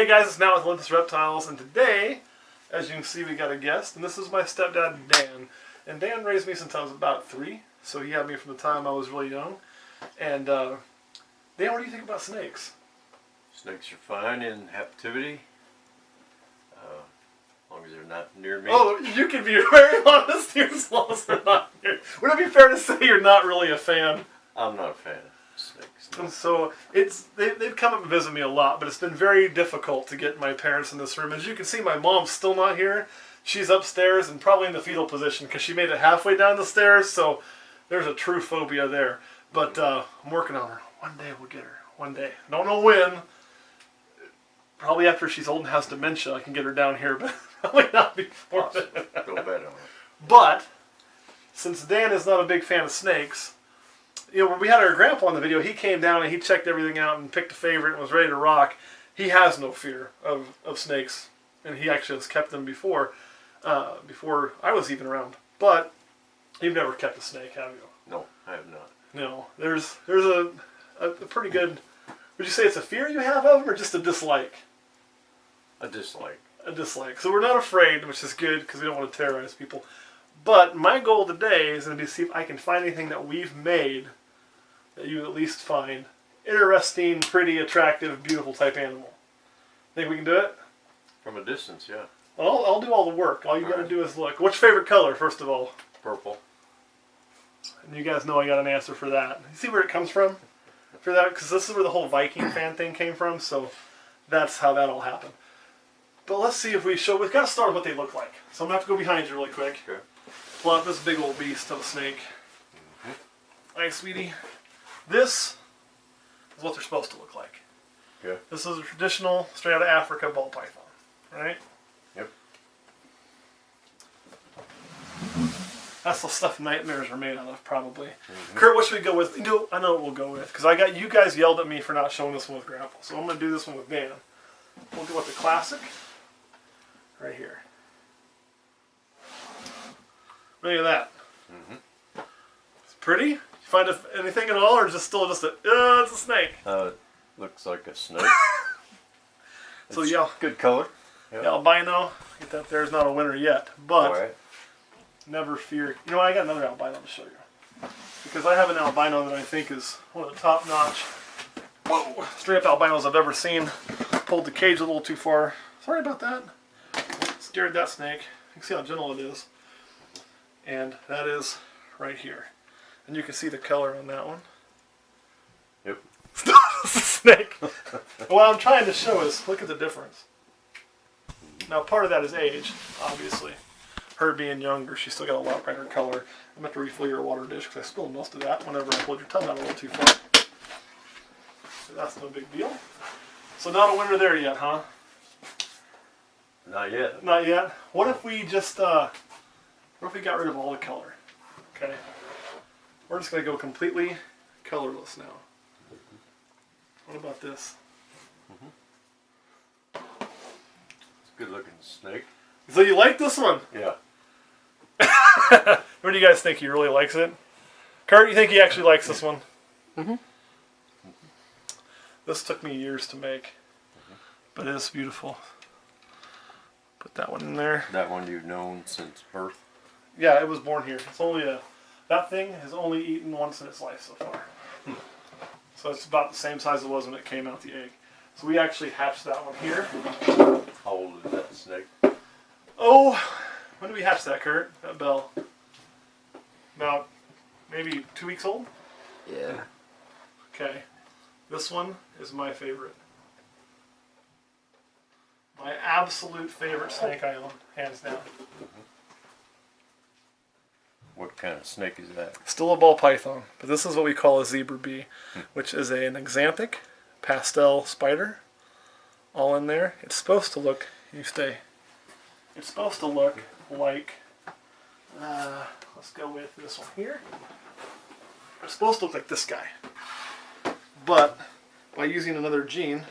Hey guys, it's Matt with Olympus Reptiles, and today, as you can see, we got a guest, and this is my stepdad, Dan. And Dan raised me since I was about 3, so he had me from the time I was really young. And Dan, what do you think about snakes? Snakes are fine in captivity, as long as they're not near me. Oh, you can be very honest here as long as they're not here. Would it be fair to say you're not really a fan? I'm not a fan of snakes. No. And so they've come up and visit me a lot, but it's been very difficult to get my parents in this room. As you can see, my mom's still not here. She's upstairs and probably in the fetal position because she made it halfway down the stairs, so there's a true phobia there. But I'm working on her. One day we'll get her. One day. Don't know when. Probably after she's old and has dementia, I can get her down here, but probably not before then. Go bet on it. But since Dan is not a big fan of snakes, you know, when we had our grandpa on the video, he came down and he checked everything out and picked a favorite and was ready to rock. He has no fear of snakes, and he actually has kept them before I was even around. But you've never kept a snake, have you? No, I have not. No. There's a pretty good. Would you say it's a fear you have of them, or just a dislike? A dislike. A dislike. So we're not afraid, which is good because we don't want to terrorize people. But my goal today is going to be to see if I can find anything that we've made that you at least find interesting, pretty, attractive, beautiful type animal. Think we can do it? From a distance, yeah. Well, I'll do all the work. All you got to do is look. What's your favorite color, first of all? Purple. And you guys know I got an answer for that. You see where it comes from? For that, because this is where the whole Viking fan thing came from, so that's how that all happened. But let's see if we've got to start with what they look like. So I'm going to have to go behind you really quick. Okay. Pull out this big old beast of a snake. Alright, sweetie. This is what they're supposed to look like. Okay. This is a traditional, straight out of Africa, ball python. Right? Yep. That's the stuff nightmares are made out of, probably. Kurt, what should we go with? I know what we'll go with, because you guys yelled at me for not showing this one with Grandpa, so I'm going to do this one with Dan. We'll go with the classic, right here. Look at that. It's pretty. You find anything at all, or is it still just it's a snake? Looks like a snake. So yeah, good color. Yep. The albino. Get that there is not a winner yet, but never fear. You know what? I got another albino to show you, because I have an albino that I think is one of the top-notch, straight-up albinos I've ever seen. Pulled the cage a little too far. Sorry about that. Scared that snake. You can see how gentle it is. And that is right here. And you can see the color on that one. Yep. It's a snake. What I'm trying to show is, look at the difference. Now, part of that is age, obviously. Her being younger, she's still got a lot brighter color. I'm going to have to refill your water dish because I spilled most of that whenever I pulled your tongue out a little too far. So that's no big deal. So not a winner there yet, huh? Not yet. Not yet. What if we just, what if we got rid of all the color? Okay. We're just going to go completely colorless now. What about this? It's a good looking snake. So you like this one? Yeah. What do you guys think? He really likes it? Kurt, you think he actually likes this one? This took me years to make, but it's beautiful. Put that one in there. That one you've known since birth? Yeah, it was born here. It's only that thing has only eaten once in its life so far. So it's about the same size it was when it came out the egg. So we actually hatched that one here. How old is that snake? Oh, when did we hatch that, Kurt? That bell? About maybe 2 weeks old? Yeah. Okay. This one is my favorite. My absolute favorite snake I own, hands down. What kind of snake is that? Still a ball python, but this is what we call a zebra bee, which is an axanthic pastel spider. All in there. It's supposed to look, it's supposed to look like, let's go with this one here. It's supposed to look like this guy. But by using another gene,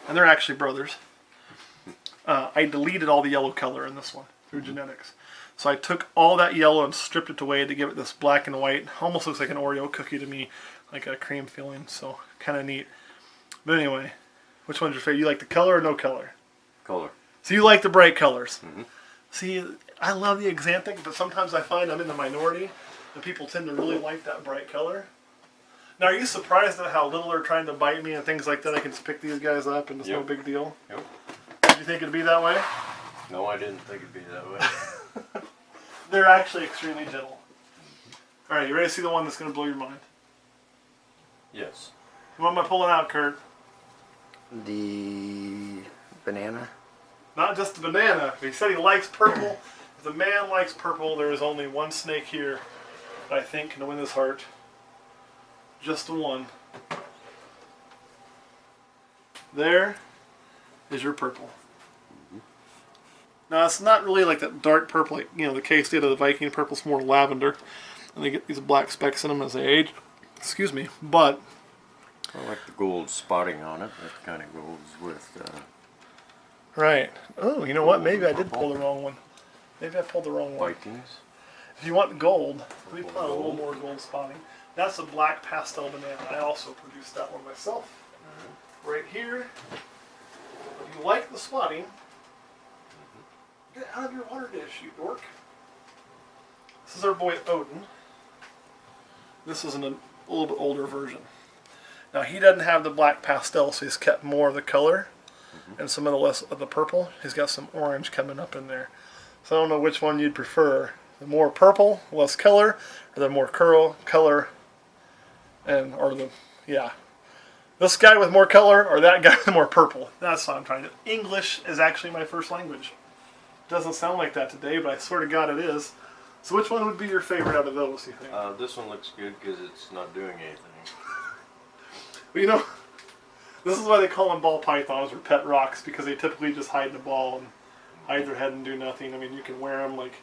and they're actually brothers, I deleted all the yellow color in this one through genetics. So I took all that yellow and stripped it away to give it this black and white. Almost looks like an Oreo cookie to me, like a cream filling. So kind of neat. But anyway, Which one's your favorite? You like the color or no color? Color. So you like the bright colors. Mm-hmm. See, I love the Axanthic, but sometimes I find I'm in the minority, and people tend to really like that bright color. Now, are you surprised at how little they're trying to bite me and things like that? I can just pick these guys up and it's no big deal? Yep. Did you think it'd be that way? No, I didn't think it'd be that way. They're actually extremely gentle. All right, you ready to see the one that's going to blow your mind? Yes. What am I pulling out, Kurt? The banana. Not just the banana. He said he likes purple. If the man likes purple, there is only one snake here that I think can win his heart. Just the one. There is your purple. Now, it's not really like that dark purple, like, the case did of the Viking purple. It's more lavender. And they get these black specks in them as they age. Excuse me. But I like the gold spotting on it. That kind of goes with... right. Oh, you know what? Maybe I did pull the wrong one. Maybe I pulled the wrong one. Vikings. If you want gold, let me put a little more gold spotting. That's a black pastel banana. I also produced that one myself. Right here. If you like the spotting, get it out of your water dish, you dork. This is our boy Odin. This is a little bit older version. Now he doesn't have the black pastel, so he's kept more of the color and some of the less of the purple. He's got some orange coming up in there. So I don't know which one you'd prefer. The more purple, less color, or the more color, this guy with more color, or that guy with more purple. That's what I'm trying to. English is actually my first language. Doesn't sound like that today, but I swear to God it is. So which one would be your favorite out of those, you think? This one looks good because it's not doing anything. Well, this is why they call them ball pythons or pet rocks, because they typically just hide in a ball and hide their head and do nothing. I mean, you can wear them like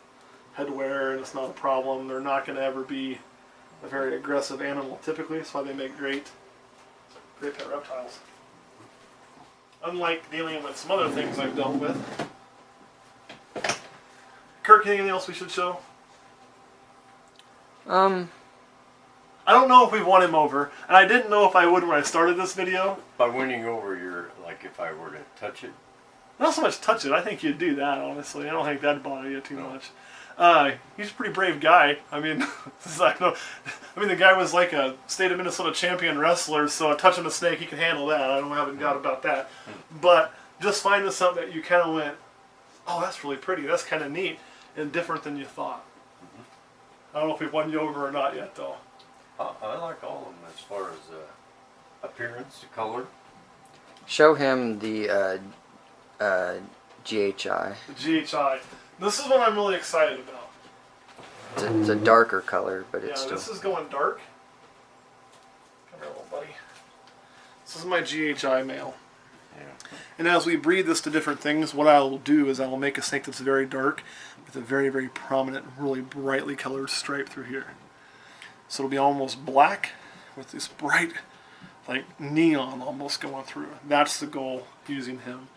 headwear and it's not a problem. They're not going to ever be a very aggressive animal typically. That's why they make great pet reptiles. Unlike dealing with some other things I've dealt with. Kirk, anything else we should show? I don't know if we've won him over, and I didn't know if I would when I started this video. By winning over, if I were to touch it? Not so much touch it, I think you'd do that, honestly. I don't think that'd bother you too much. He's a pretty brave guy. I mean, the guy was like a state of Minnesota champion wrestler, so touching a snake, he can handle that. I don't have a doubt about that. But just finding something that you kind of went, oh, that's really pretty, that's kind of neat, and different than you thought. I don't know if we've won you over or not yet, though. I like all of them as far as appearance, color. Show him the GHI. The GHI. This is what I'm really excited about. It's a darker color, but it's this still... is going dark. Come here, little buddy. This is my GHI male. Yeah. And as we breed this to different things, what I will do is I will make a snake that's very dark with a very, very prominent, really brightly colored stripe through here. So it'll be almost black with this bright, like neon almost going through. That's the goal using him.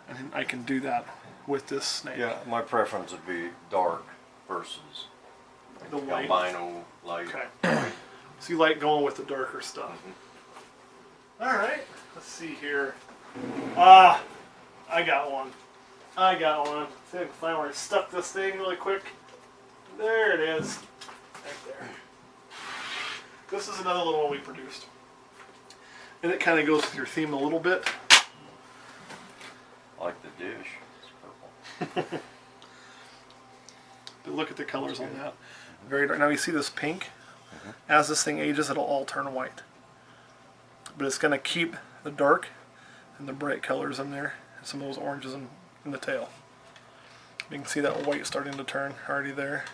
And I can do that with this snake. Yeah, my preference would be dark versus The white. albino light. Okay. So you like going with the darker stuff. Alright, let's see here. I got one. See if I can find where I stuck this thing really quick. There it is. Right there. This is another little one we produced. And it kind of goes with your theme a little bit. I like the dish. It's purple. But look at the colors on that. Very dark. Now you see this pink? As this thing ages, it'll all turn white. But it's going to keep the dark and the bright colors in there. And some of those oranges in the tail. You can see that white starting to turn already there.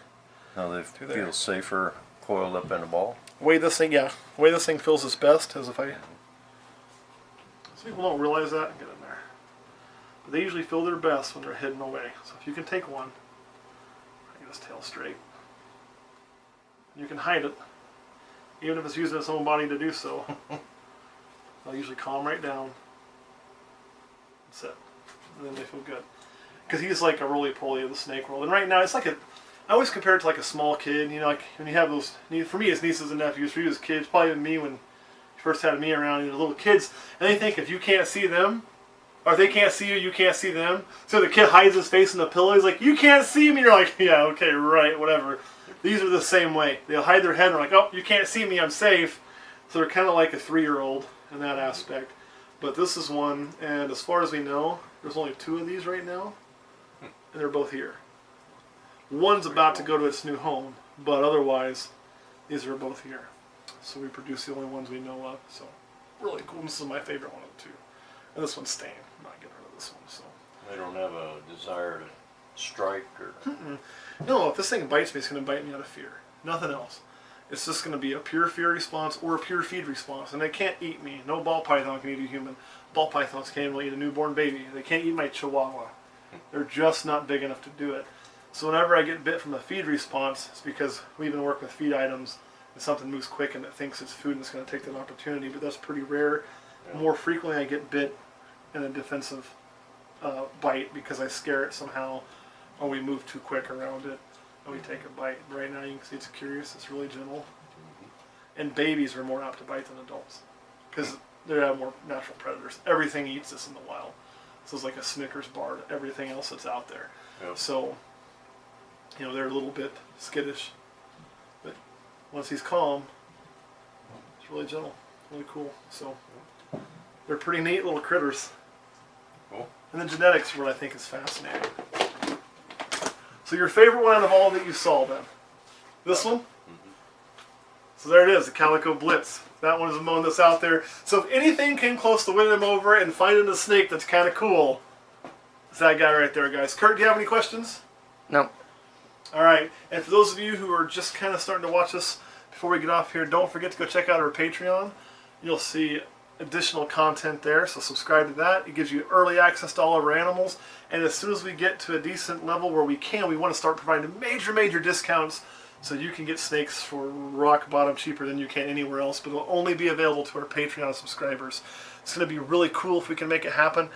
Now they feel safer coiled up in a ball. The way this thing feels its best is if I... Some people don't realize that and get in there. But they usually feel their best when they're hidden away. So if you can take one, get his tail straight. You can hide it, even if it's using its own body to do so. They'll usually calm right down. That's it. And then they feel good. Because he's like a roly-poly of the snake world. And right now, it's like I always compare it to like a small kid. Like when you have those, for me it's nieces and nephews, for you as kids, probably even me when he first had me around, the little kids, and they think if you can't see them, or if they can't see you, you can't see them. So the kid hides his face in the pillow. He's like, you can't see me. You're like, yeah, okay, right, whatever. These are the same way. They'll hide their head and they're like, oh, you can't see me, I'm safe. So they're kind of like a 3-year-old in that aspect. But this is one, and as far as we know, there's only 2 of these right now, and they're both here. One's about to go to its new home, but otherwise, these are both here. So we produce the only ones we know of. So really cool. This is my favorite one of the 2. And this one's staying. I'm not getting rid of this one. So They don't have a desire to strike or... No, if this thing bites me, it's going to bite me out of fear. Nothing else. It's just going to be a pure fear response or a pure feed response. And they can't eat me. No ball python can eat a human. Ball pythons can't even eat a newborn baby. They can't eat my chihuahua. They're just not big enough to do it. So whenever I get bit from a feed response, it's because we even work with feed items and something moves quick and it thinks it's food and it's going to take that opportunity. But that's pretty rare. Yeah. More frequently I get bit in a defensive bite because I scare it somehow or we move too quick around it and we take a bite. Right now you can see it's curious. It's really gentle. And babies are more apt to bite than adults because they have more natural predators. Everything eats this in the wild. So it's like a Snickers bar to everything else that's out there. Yep. So, they're a little bit skittish. But once he's calm, it's really gentle. Really cool. So, they're pretty neat little critters. Cool. And the genetics are what I think is fascinating. So your favorite one out of all that you saw then? This one? Mm-hmm. So there it is, the Calico Blitz. That one is the one that's out there. So if anything came close to winning him over and finding a snake that's kind of cool, it's that guy right there, guys. Kurt, do you have any questions? No. All right. And for those of you who are just kind of starting to watch this before we get off here, don't forget to go check out our Patreon. You'll see additional content there, so subscribe to that. It gives you early access to all of our animals. And as soon as we get to a decent level where we want to start providing major discounts so you can get snakes for rock bottom cheaper than you can anywhere else, but it'll only be available to our Patreon subscribers. It's going to be really cool if we can make it happen.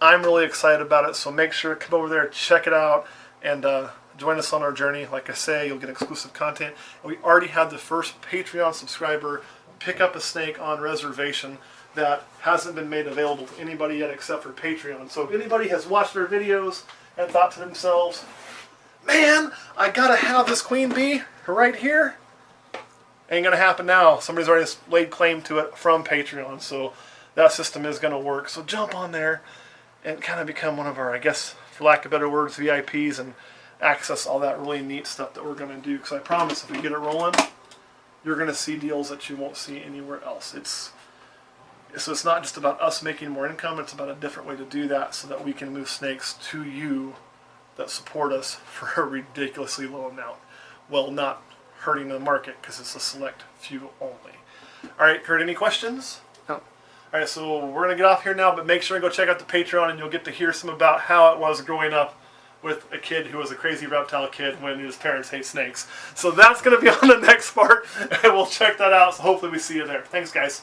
I'm really excited about it, so make sure to come over there, check it out, and join us on our journey. Like I say, you'll get exclusive content. And we already had the first Patreon subscriber pick up a snake on reservation that hasn't been made available to anybody yet except for Patreon. So if anybody has watched our videos and thought to themselves, man, I gotta have this queen bee right here, ain't gonna happen now. Somebody's already laid claim to it from Patreon, so that system is gonna work. So jump on there and kind of become one of our, I guess, for lack of better words, VIPs and access all that really neat stuff that we're gonna do. Because I promise if we get it rolling, you're gonna see deals that you won't see anywhere else. So it's not just about us making more income, it's about a different way to do that so that we can move snakes to you that support us for a ridiculously low amount, while not hurting the market because it's a select few only. All right, Kurt, any questions? No. All right, so we're going to get off here now, but make sure to go check out the Patreon and you'll get to hear some about how it was growing up with a kid who was a crazy reptile kid when his parents hate snakes. So that's going to be on the next part, and we'll check that out, so hopefully we see you there. Thanks, guys.